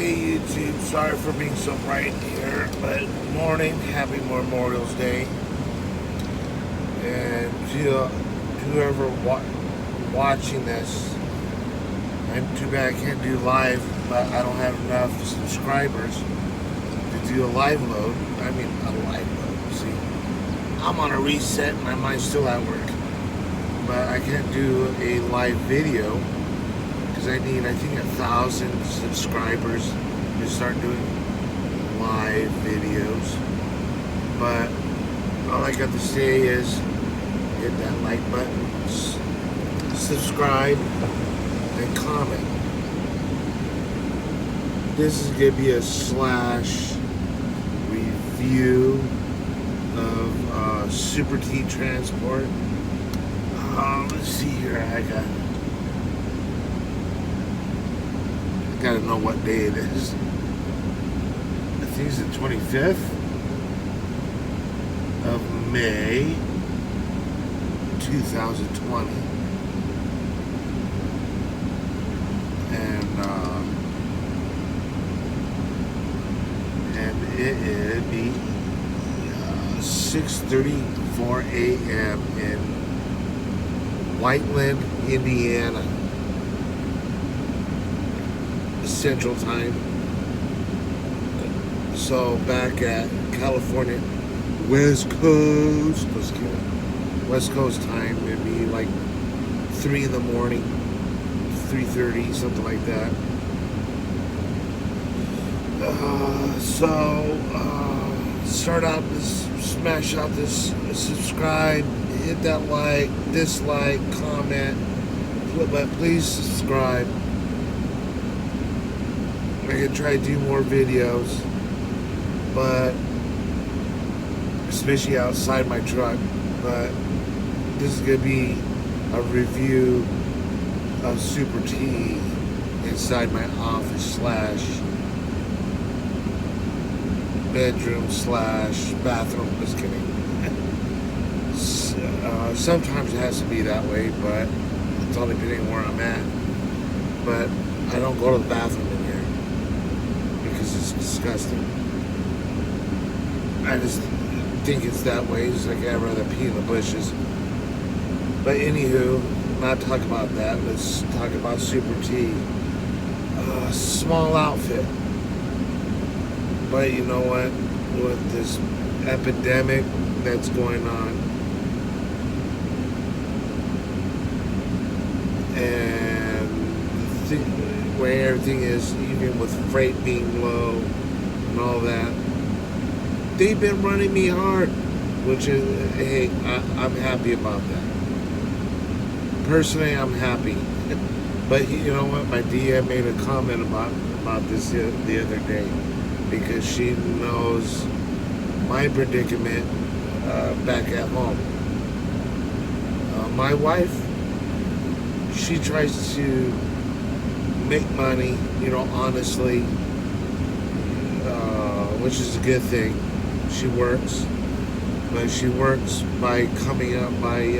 Hey YouTube, sorry for being so bright here, but morning, happy Memorial's Day. And to whoever watching this, I'm too bad I can't do live, but I don't have enough subscribers to do a live load. I mean, a live load. See, I'm on a reset and my mind's still at work, but I can't do a live video because I need, I think, 1,000 subscribers to start doing live videos. But all I got to say is hit that like button, subscribe, and comment. This is going to be a slash review of Super T Transport. Let's see here. I gotta know what day it is. I think it's the 25th of May 2020. And it would be 6:34 a.m. in Whiteland, Indiana, Central Time. So back at California, West Coast, West Coast time, it'd be like 3 in the morning, 3:30, something like that. Start out this, smash out this, subscribe, hit that like, dislike, comment, but please subscribe. I can try to do more videos, but especially outside my truck. But this is gonna be a review of Super T inside my office / bedroom / bathroom. Just kidding. Sometimes it has to be that way, but it's all depending where I'm at. But I don't go to the bathroom in here because it's disgusting. I just think it's that way. It's like I'd rather pee in the bushes. But anywho, not talk about that. Let's talk about Super T. Small outfit. But you know what? With this epidemic that's going on, and the way everything is, even with freight being low and all that, they've been running me hard, which is, hey, I'm happy about that. Personally, I'm happy. But you know what? My DM made a comment about this the other day, because she knows my predicament back at home. My wife, she tries to make money, honestly, which is a good thing. She works, but she works by coming up by,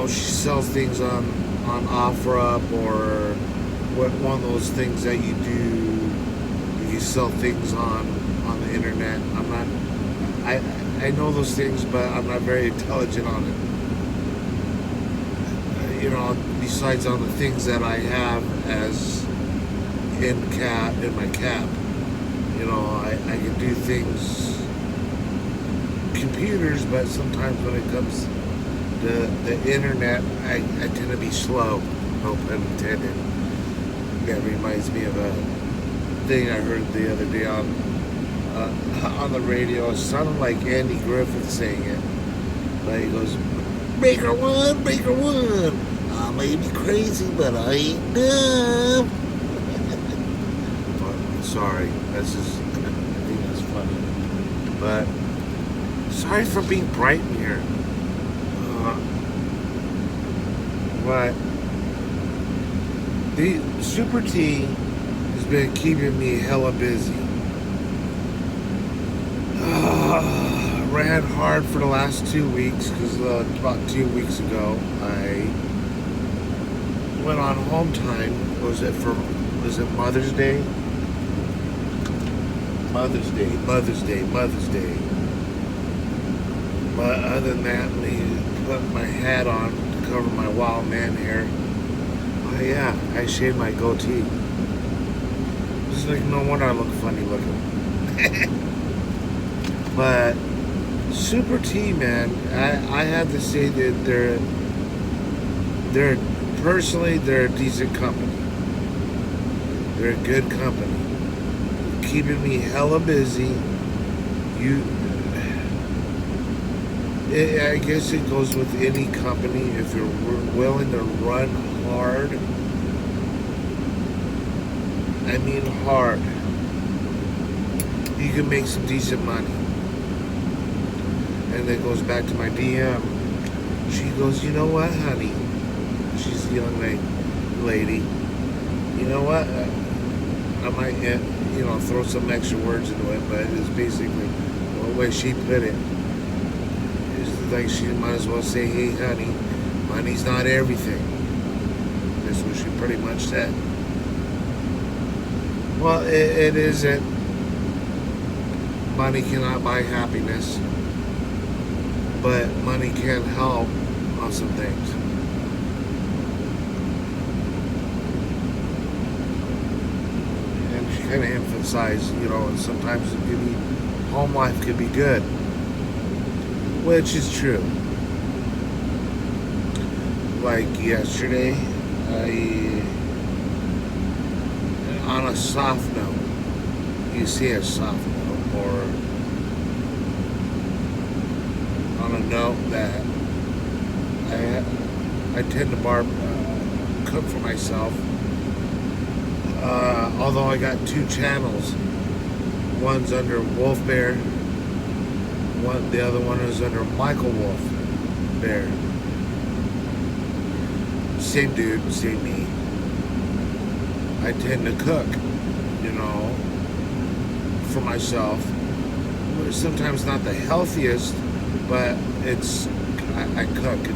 she sells things on OfferUp, or one of those things that you do. You sell things on the internet. I know those things, but I'm not very intelligent on it. Besides on the things that I have as in my cap. I can do things, computers, but sometimes when it comes to the internet, I tend to be slow, no pun intended. That reminds me of a thing I heard the other day on the radio. It sounded like Andy Griffith saying it, but he goes, Baker One, Baker One. I may be crazy, but I ain't dumb. Sorry, that's just, I think that's funny. But sorry for being bright in here. But the Super T has been keeping me hella busy. Ran hard for the last 2 weeks because about 2 weeks ago I went on home time. Was it Mother's Day? Mother's Day, Mother's Day, Mother's Day. But other than that, me put my hat on to cover my wild man hair. Oh yeah, I shaved my goatee. Just like, no wonder I look funny looking. But Super T, man, I have to say that they're personally, they're a decent company. They're a good company. Keeping me hella busy. I guess it goes with any company. If you're willing to run hard, I mean hard, you can make some decent money. And it goes back to my DM. She goes, you know what, honey? She's a young lady. You know what? I might, throw some extra words into it, but it's basically the way she put it. It's like she might as well say, hey, honey, money's not everything. That's what she pretty much said. Well, it isn't. Money cannot buy happiness, but money can help on some things. And she kind of emphasized, and sometimes it could be, home life could be good, which is true. Like yesterday, on a soft note, you see a soft note, or on a note that I tend to cook for myself. Although I got 2 channels, one's under Wolf Bear, the other one is under Michael Wolf Bear. Same dude, same me. I tend to cook, for myself. Sometimes not the healthiest, but I cook.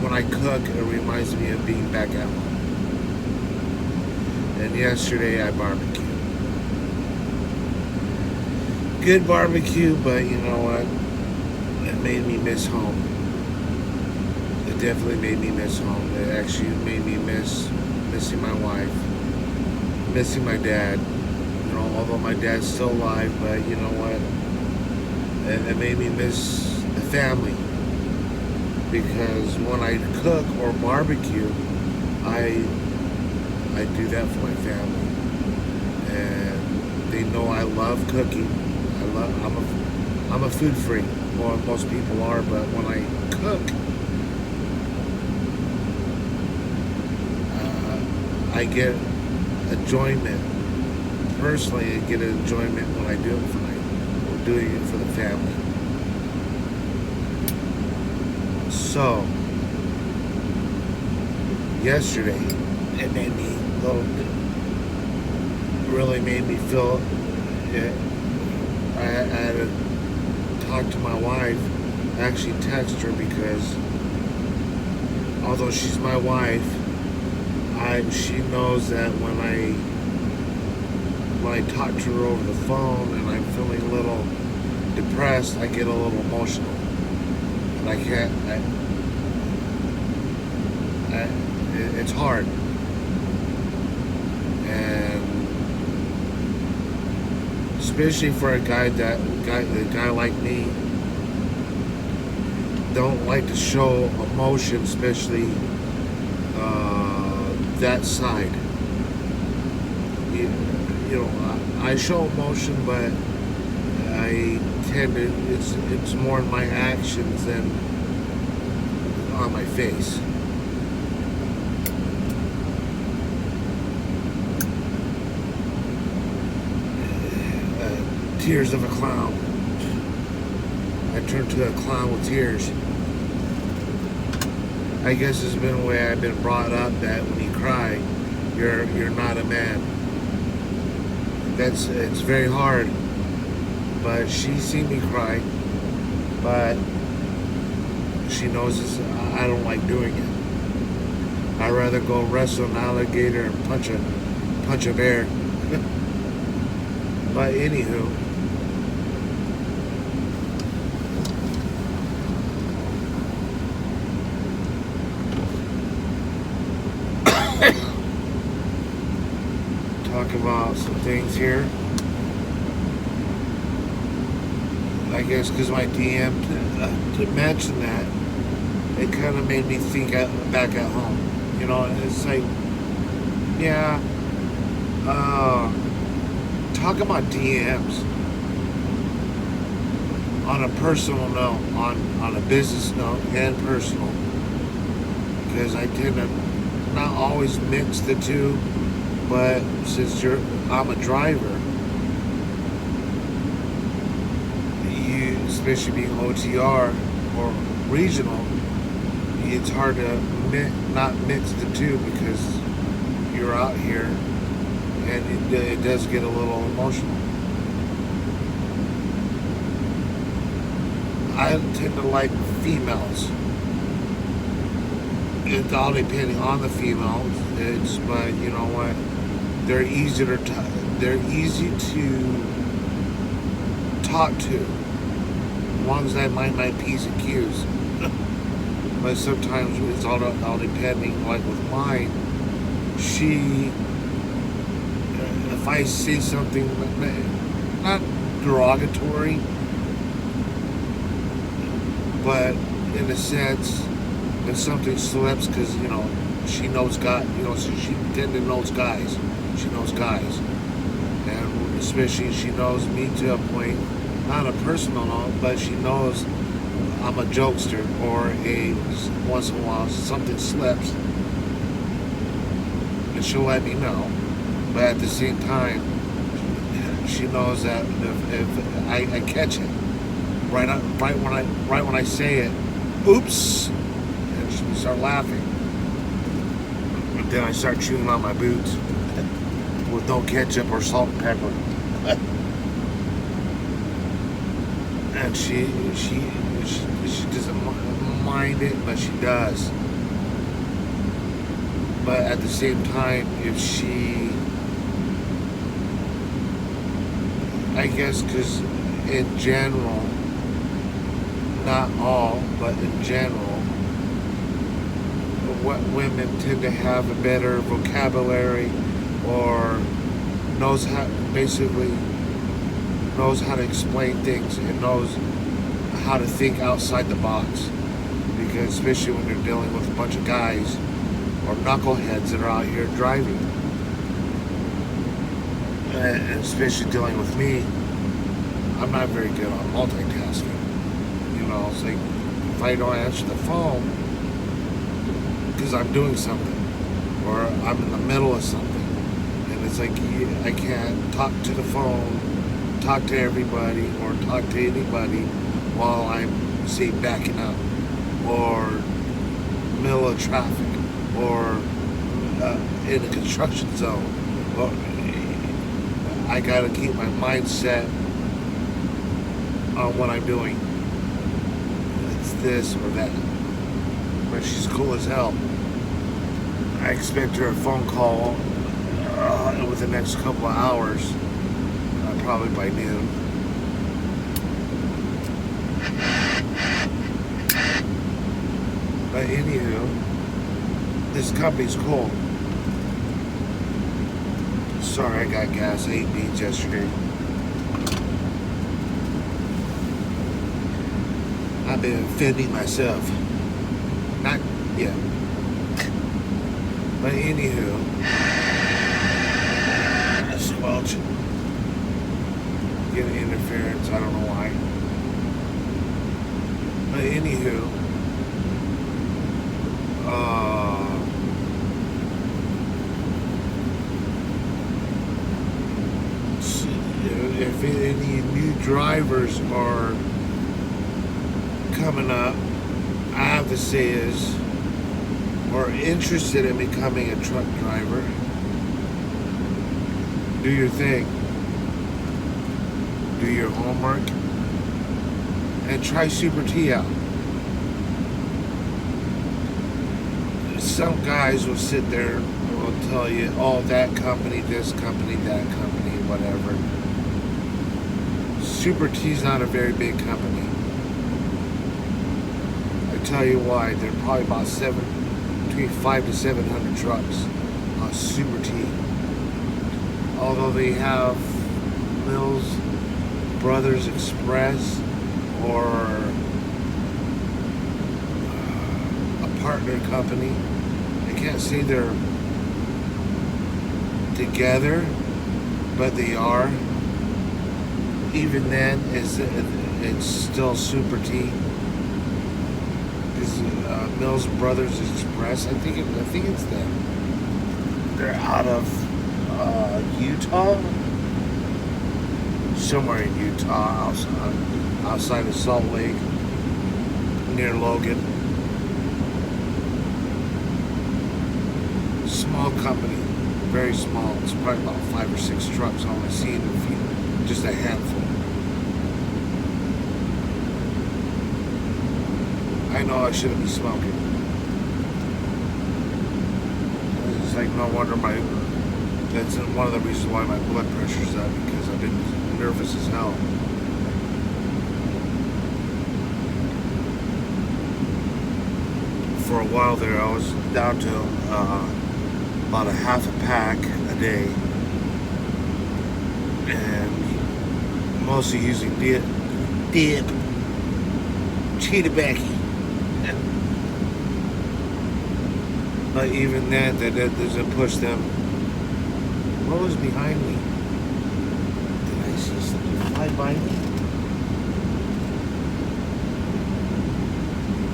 When I cook, it reminds me of being back at home. And yesterday I barbecued. Good barbecue, but you know what? It made me miss home. It definitely made me miss home. It actually made me missing my wife, missing my dad. Although my dad's still alive, but you know what? It made me miss the family. Because when I cook or barbecue, I do that for my family. And they know I love cooking. I'm a food freak. Well, most people are, but when I cook, I get enjoyment. Personally, I get enjoyment when I do it we're doing it for the family. So, yesterday, it made me really made me feel it. I had to talk to my wife, actually text her, because although she's my wife, she knows that when I talk to her over the phone and I'm feeling a little depressed, I get a little emotional. And I can't, it's hard. And especially for a guy like me, don't like to show emotion, especially that side. I show emotion, but I tend to, it's more in my actions than on my face. Tears of a clown. I turn to a clown with tears. I guess it's been a way I've been brought up, that when you cry, you're not a man. It's very hard. But she's seen me cry, but she knows I don't like doing it. I'd rather go wrestle an alligator and punch a bear. But anywho, talk about some things here. I guess because my DM to mention that, it kind of made me think back at home. You know, it's like, yeah, talk about DMs on a personal note, on a business note and personal. Because I tend to not always mix the two, but since I'm a driver, especially being OTR or regional, it's hard to not mix the two because you're out here and it does get a little emotional. I tend to like females. It's all depending on the females. But you know what? They're easy to talk to, as long as I mind my P's and Q's. But sometimes it's all depending. Like with mine, if I say something not derogatory, but in a sense, if something slips, because she knows God, she tend to knows guys. She knows guys, and especially she knows me to a point, not a personal note, but she knows I'm a jokester, or once in a while something slips, and she'll let me know. But at the same time, she knows that if I catch it right when I say it, oops, and she start laughing. But then I start chewing on my boots with no ketchup or salt and pepper. And she doesn't mind it, but she does. But at the same time, if she, I guess, because in general, not all, but in general, what women tend to have a better vocabulary, or basically knows how to explain things and knows how to think outside the box. Because especially when you're dealing with a bunch of guys or knuckleheads that are out here driving, and especially dealing with me, I'm not very good on multitasking. It's like if I don't answer the phone because I'm doing something, or I'm in the middle of something, and it's like I can't talk to the phone, talk to everybody, or talk to anybody while I'm, say, backing up, or middle of traffic, or in a construction zone. Well, I gotta keep my mindset on what I'm doing. It's this or that. But she's cool as hell. I expect her a phone call within the next couple of hours, probably by noon. But anywho, this company's cool. Sorry, I got gas. I ate beans yesterday. I've been offending myself. Not yet. But anywho, squelch. Getting interference. I don't know why. But anywho, if any new drivers are coming up, I have to say is, or interested in becoming a truck driver, do your thing. Do your homework and try Super T out. some guys will sit there and will tell you, oh, that company, this company, that company, whatever. Super T's not a very big company. I tell you why. They're probably about between 500 to 700 trucks on Super T. Although they have Mills Brothers Express or a partner company. I can't say they're together, but they are. Even then, it's still Super T. Is Mills Brothers Express? I think it's them. They're out of Utah, somewhere in Utah, outside of Salt Lake, near Logan. Small company, very small. It's probably about 5 or 6 trucks. All I see in the field, just a handful. I know I shouldn't be smoking. It's like no wonder that's one of the reasons why my blood pressure's up, because I've been nervous as hell. For a while there, I was down to about a half a pack a day, and mostly using dip, cheetah backy. But even then, that doesn't push them. What was behind me? Did I see something fly by me?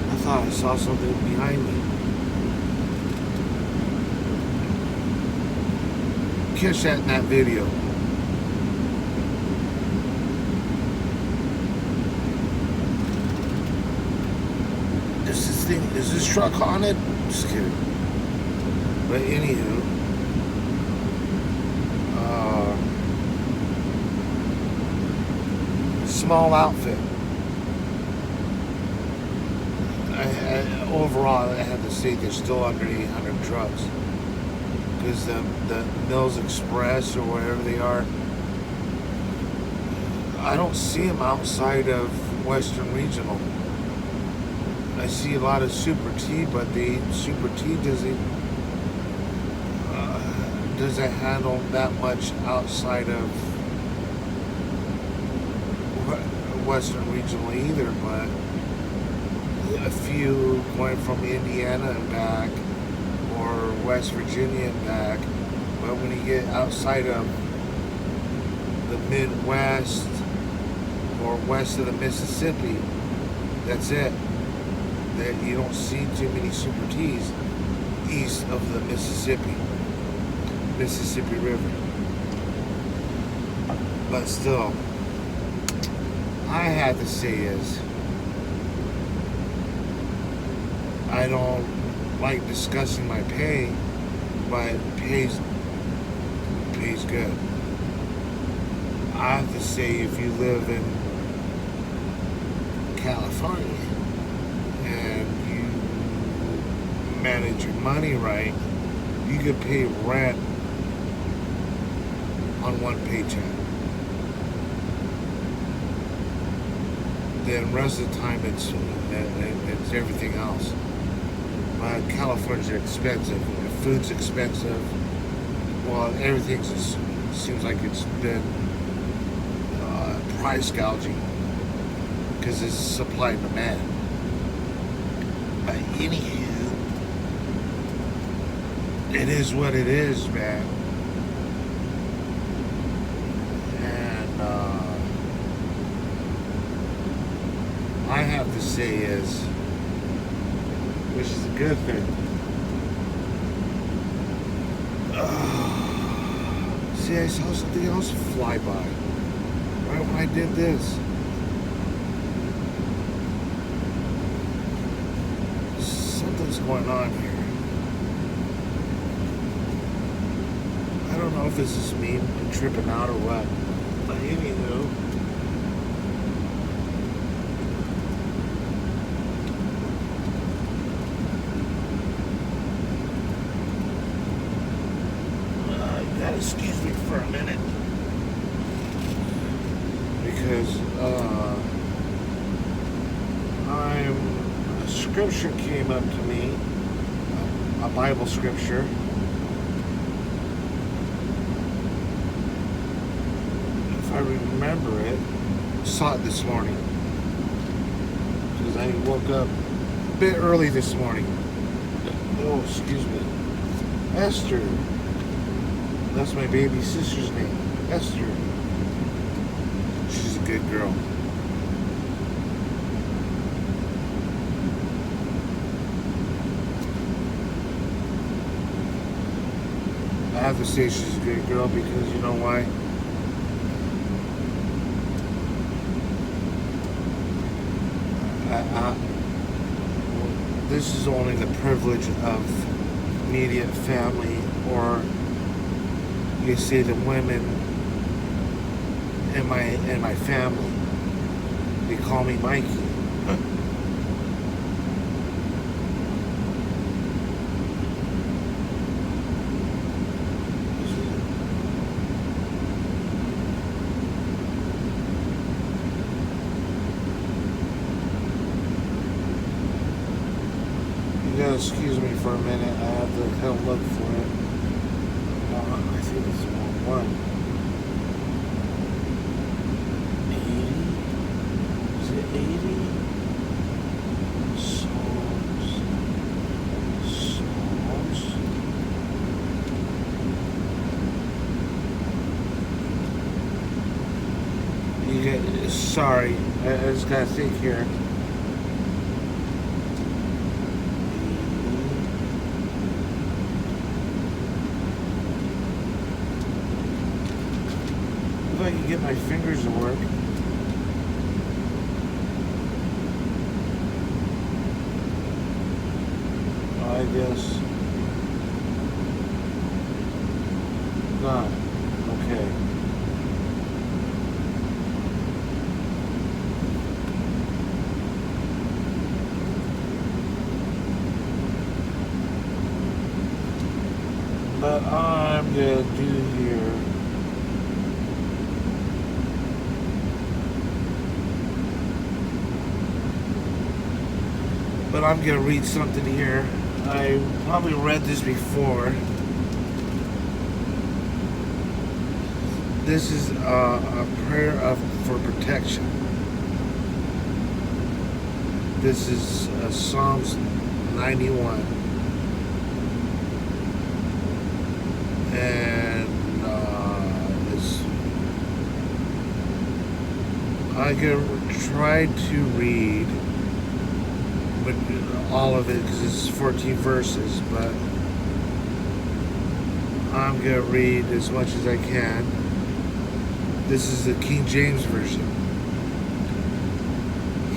I thought I saw something behind me. Catch that in that video. Is this truck haunted? Just kidding. But anywho, small outfit. Overall, I have to say they're still under 800 trucks, because the Mills Express or wherever they are, I don't see them outside of Western Regional. I see a lot of Super T, but the Super T doesn't handle that much outside of Western Regional either, but a few going from Indiana and back, or West Virginia and back. But when you get outside of the Midwest or west of the Mississippi, that's it. That you don't see too many Super T's east of the Mississippi River. But still, I have to say is, I don't like discussing my pay, but pays good. I have to say, if you live in California and you manage your money right, you could pay rent on one paycheck. Then the rest of the time it's everything else. But California's expensive. Food's expensive. Well, everything seems like it's been price gouging, because it's supply and demand. But anywho, it is what it is, man. And I have to say is, which is a good thing. See, I saw something else fly by right when I did this. Something's going on here. I don't know if this is me tripping out or what. But anywho, excuse me for a minute. Because a scripture came up to me, a Bible scripture. If I remember it, saw it this morning. Because I woke up a bit early this morning. Oh, excuse me. Esther. That's my baby sister's name. Esther. She's a good girl. I have to say she's a good girl because you know why? This is only the privilege of immediate family, or you say the women in my family. They call me Mikey. You gotta excuse me for a minute. I have to kind of look for it. I think it's one. 80? Is it 80? Psalms. Sorry, I just gotta think here. If I can get my fingers to work. I guess not. Okay. But I'm gonna do here. But I'm gonna read something here. I probably read this before. This is a prayer for protection. This is Psalms 91. And I'm gonna try to read all of it because it's 14 verses, but I'm gonna read as much as I can. This is the King James Version.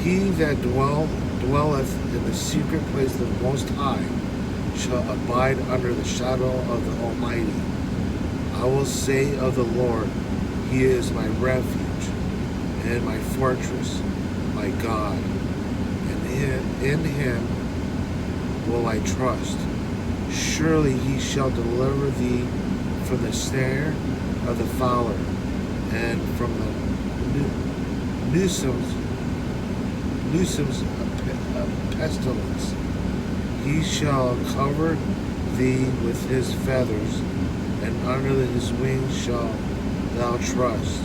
He that dwelleth in the secret place of the Most High shall abide under the shadow of the Almighty. I will say of the Lord, He is my refuge and my fortress, my God. And in Him will I trust. Surely He shall deliver thee from the snare of the fowler and from the nuisance of pestilence. He shall cover thee with His feathers, and under His wings shalt thou trust.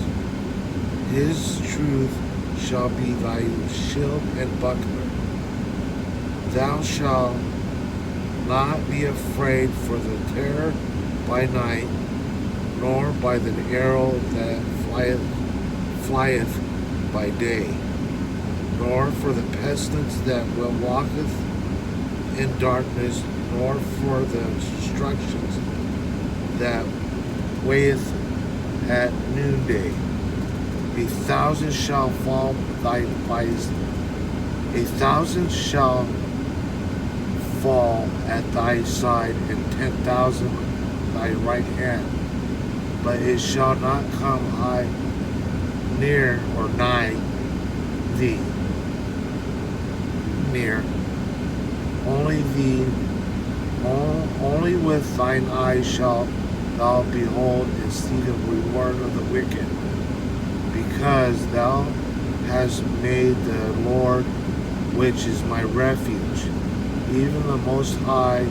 His truth shall be thy shield and buckler. Thou shalt not be afraid for the terror by night, nor by the arrow that flieth by day, nor for the pestilence that walketh in darkness, nor for the destructions that waiteth at noonday. 1,000 shall fall by 1,000 shall fall at thy side, and 10,000 thy right hand, but it shall not come near or nigh thee. Near. Only with thine eyes shalt thou behold and see the reward of the wicked, because thou hast made the Lord, which is my refuge, even the Most High,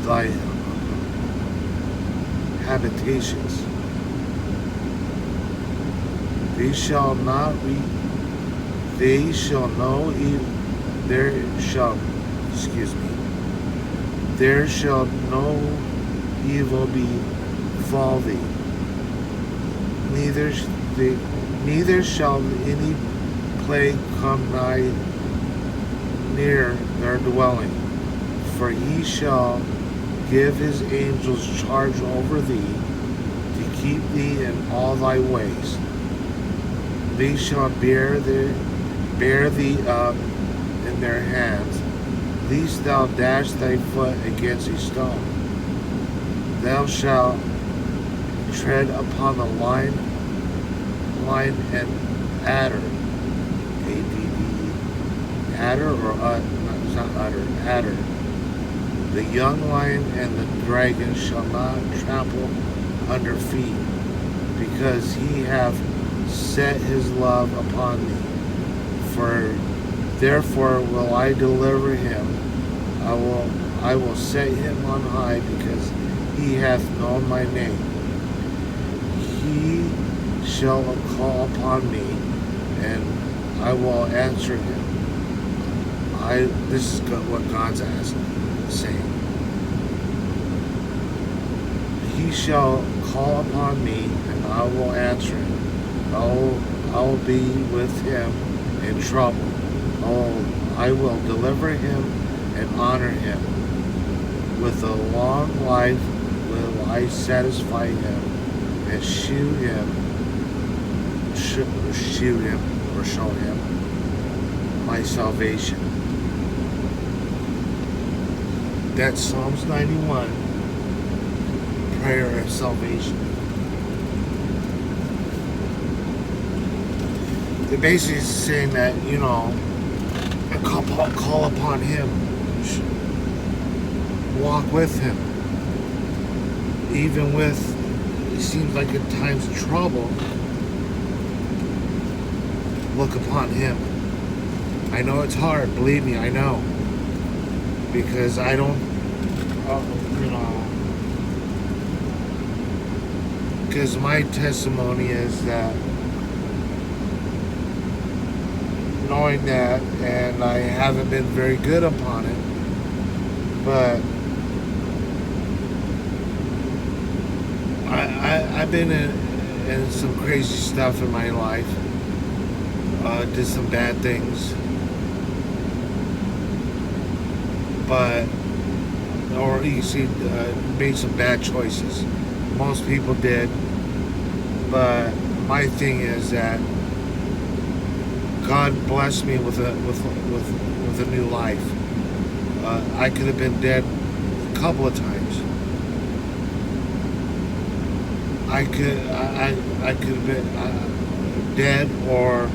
thy habitations. They shall know there shall no evil befall thee, neither shall any plague come nigh near their dwelling. For he shall give his angels charge over thee, to keep thee in all thy ways. They shall bear thee up in their hands, lest thou dash thy foot against a stone. Thou shalt tread upon the lion and adder, adder or it's not udder, adder. The young lion and the dragon shall not trample under feet, because he hath set his love upon me. For therefore will I deliver him. I will set him on high, because he hath known my name. He shall call upon me, and I will answer him. This is what God's saying. He shall call upon me, and I will answer him. I will be with him in trouble. I will deliver him and honor him. With a long life will I satisfy him and show him my salvation. That's Psalms 91, prayer of salvation. They're basically saying that, call upon him, walk with him, even with, it seems like at times of trouble, look upon him. I know it's hard, believe me, I know, because I don't, because my testimony is that, knowing that, and I haven't been very good upon it, but I've been in some crazy stuff in my life, did some bad things, or you see, made some bad choices. Most people did, but my thing is that God blessed me with a new life. I could have been dead a couple of times. I could have been dead, or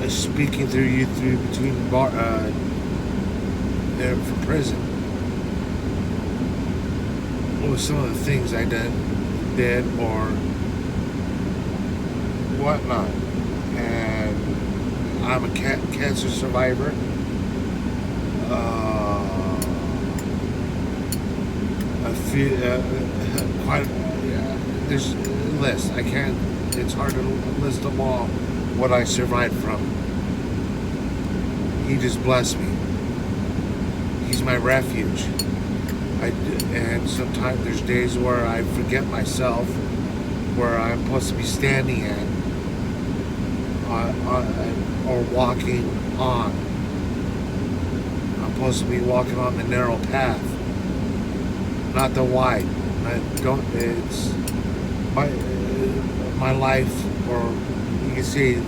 speaking through you between there from prison. What were some of the things I did or whatnot? And I'm a cancer survivor. There's a list. I can't. It's hard to list them all. What I survived from. He just blessed me. He's my refuge. And sometimes there's days where I forget myself, where I'm supposed to be standing at, or walking on. I'm supposed to be walking on the narrow path, not the wide. It's my life, or you can see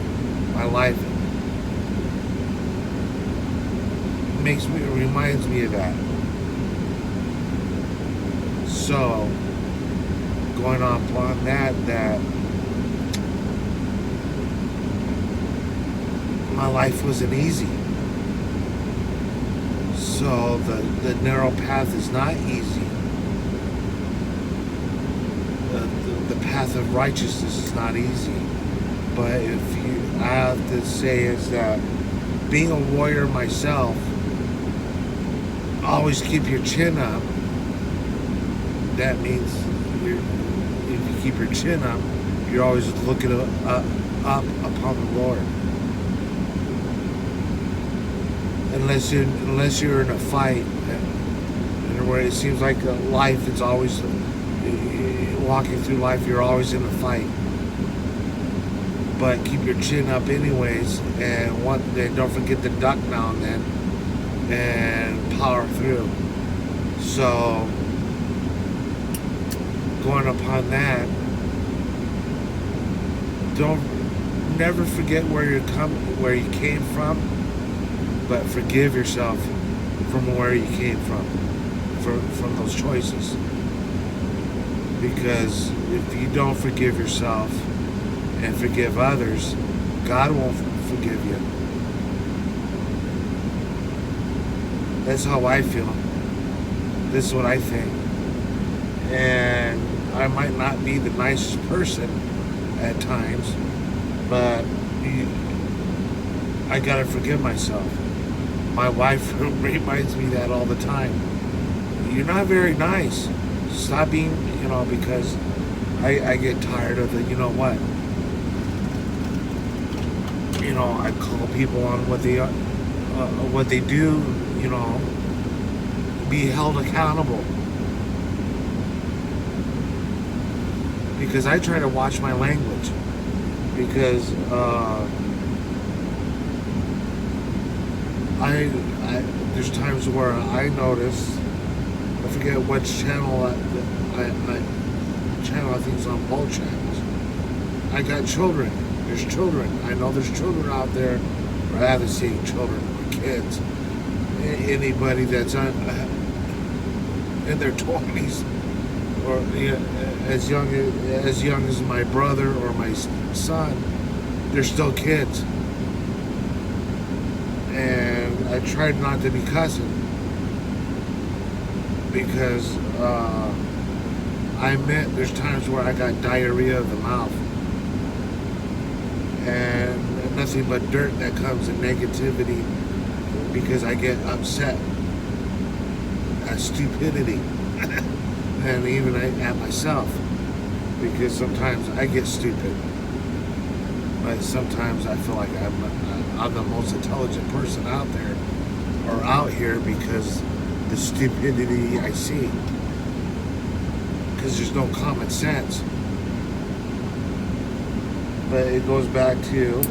my life reminds me of that. So, going on upon that my life wasn't easy. So the narrow path is not easy. the path of righteousness is not easy. But I have to say is that being a warrior myself, always keep your chin up. That means if you keep your chin up, you're always looking up upon the Lord. Unless you're in a fight, and where it seems like life is always walking through life, you're always in a fight. But keep your chin up anyways, and don't forget to duck now and then, and power through. So, going upon that, never forget where you came from, but forgive yourself from where you came from those choices. Because if you don't forgive yourself and forgive others, God won't forgive you. That's how I feel. This is what I think. And I might not be the nicest person at times, but I gotta forgive myself. My wife reminds me that all the time. You're not very nice. Stop being, because I get tired of it. You know what? I call people on what they do. Be held accountable. Because I try to watch my language. Because there's times where I notice, I forget which channel I think it's on both channels. I got children. There's children. I know there's children out there, or I haven't seen children or kids. Anybody that's in their 20s, or as young as my brother or my son, they're still kids. And I tried not to be cussing, because I admit there's times where I got diarrhea of the mouth, and nothing but dirt that comes in negativity, because I get upset at stupidity and even at myself, because sometimes I get stupid, but sometimes I feel like I'm the most intelligent person out there or out here, because the stupidity I see, because there's no common sense. But it goes back to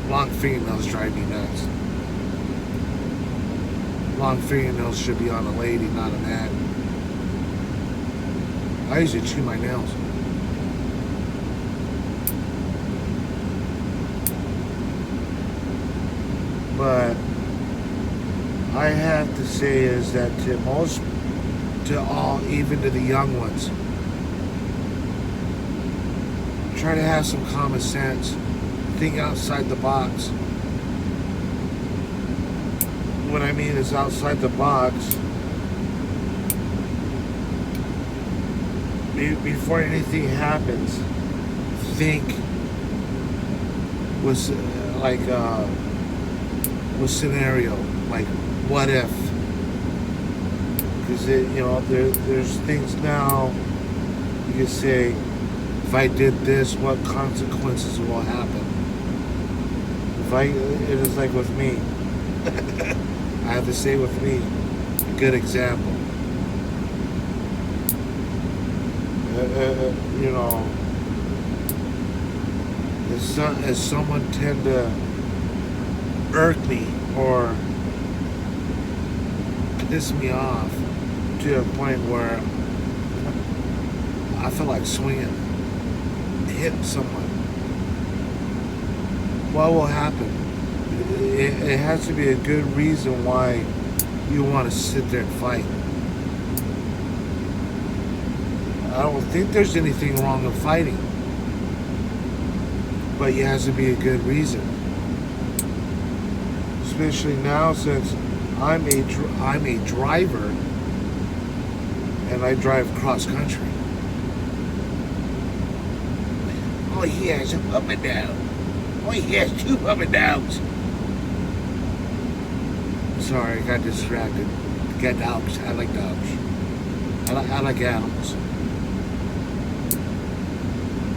long fingernails drive me nuts. Long fingernails should be on a lady, not a man. I usually chew my nails. But I have to say is that to all, even to the young ones, try to have some common sense. Think outside the box. What I mean is outside the box. Before anything happens, think with scenario, like what if? Because there's things now you can say, if I did this, what consequences will happen? It is like with me. I have to say with me, a good example. If someone tend to irk me or piss me off to a point where I feel like swinging, hitting someone, what will happen? It has to be a good reason why you want to sit there and fight. I don't think there's anything wrong with fighting, but it has to be a good reason. Especially now, since I'm a driver, and I drive cross country. Oh, he has a up and down. Oh, he has 2 up and downs. Sorry, I got distracted. Got dogs. I like dogs. I like animals.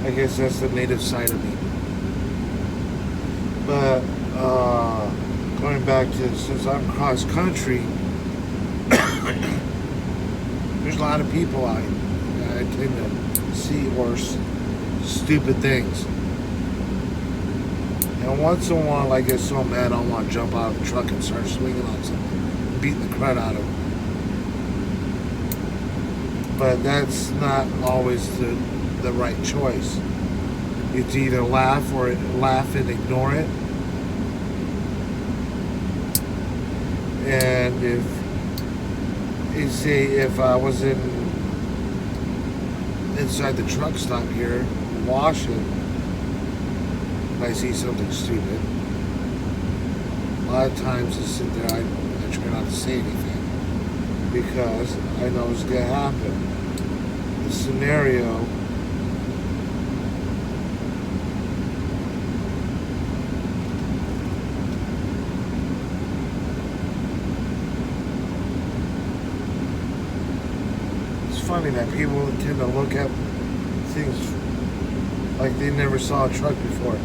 I guess that's the native side of me. But going back to, since I'm cross country, there's a lot of people I tend to see worse stupid things. And once in a while I get so mad I want to jump out of the truck and start swinging on something, beating the crud out of them. But that's not always the right choice. It's either laugh and ignore it. And if you see, if I was inside the truck stop here washing and I see something stupid, a lot of times I sit there, I try not to say anything because I know it's gonna happen. The scenario funny that people tend to look at things like they never saw a truck before.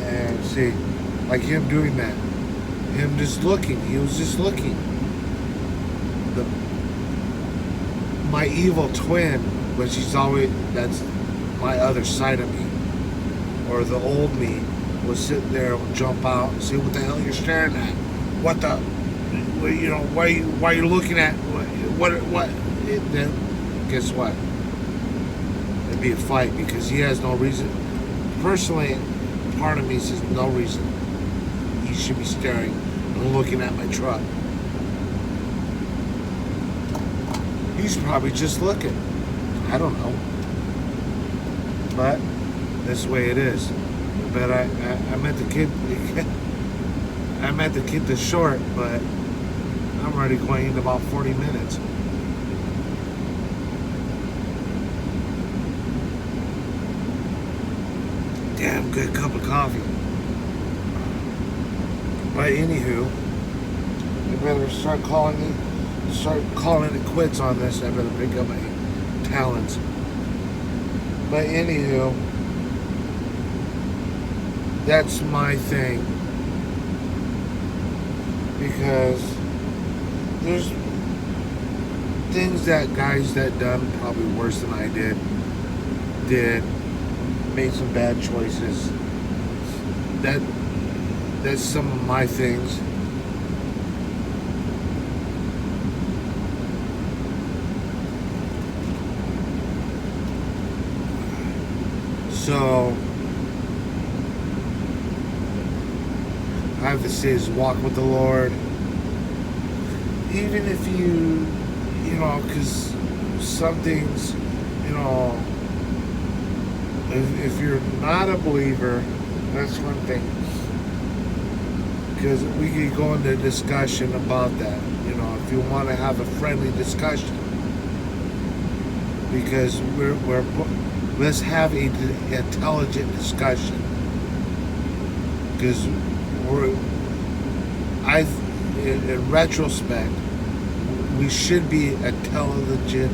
And see, like him doing that, him just looking, he was just looking. My evil twin, which he's always, that's my other side of me, or the old me, was sitting there, would jump out and say, "What the hell you're staring at? What the, you know, why are you looking at, what?" Then guess what? It'd be a fight because he has no reason. Personally, part of me says no reason he should be staring and looking at my truck. He's probably just looking. I don't know. But this way it is. But I met the kid. I met the kid this short, but I'm already going in about 40 minutes. Damn good cup of coffee. But anywho, I better start calling it quits on this. I better pick up my talents. But anywho, that's my thing, because there's things that guys that done probably worse than I did made some bad choices. That's some of my things. So I have to say is walk with the Lord. Even if you know, because some things, you know, if you're not a believer, that's one thing. Because we could go into discussion about that, you know, if you want to have a friendly discussion. Because let's have an intelligent discussion. Because in retrospect, we should be intelligent,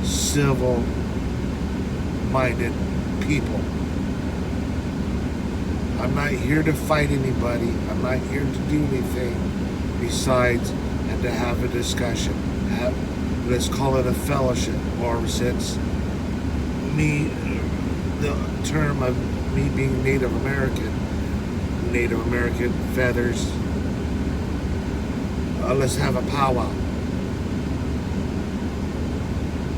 civil-minded people. I'm not here to fight anybody. I'm not here to do anything besides and to have a discussion. Let's call it a fellowship, or since the term of me being Native American feathers, let's have a powwow.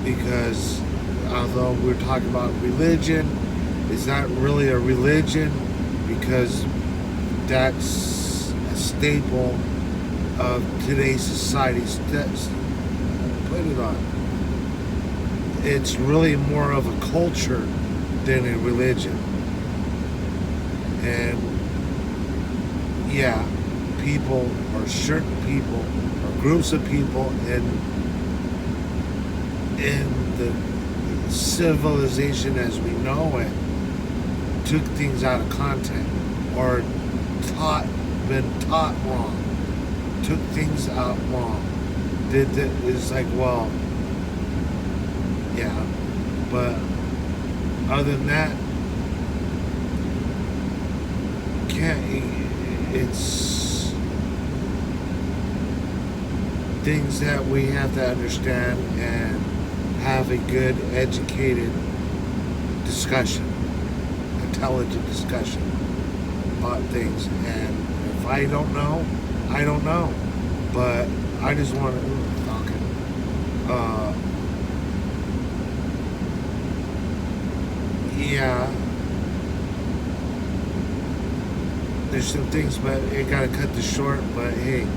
Because although we're talking about religion, it's not really a religion, because that's a staple of today's society. Put it on. It's really more of a culture than a religion. And yeah, people or certain people or groups of people in the civilization as we know it took things out of context or been taught wrong, took things out wrong. Did that is like, well, yeah, but other than that, it's things that we have to understand and have a good, educated discussion, intelligent discussion about things. And if I don't know, I don't know. But I just want to yeah, there's some things, but I gotta cut this short. But hey,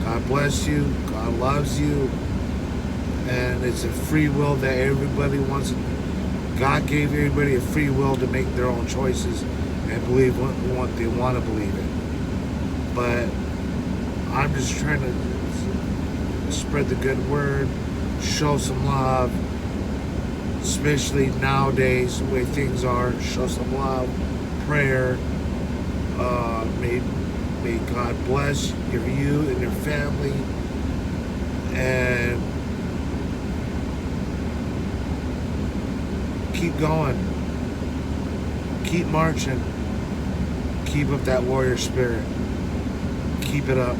God bless you. God loves you, and it's a free will that everybody wants. God gave everybody a free will to make their own choices and believe what they want to believe in. But I'm just trying to spread the good word, show some love, especially nowadays the way things are. Show some love, prayer. May God bless you and your family, and keep going, keep marching, keep up that warrior spirit, keep it up.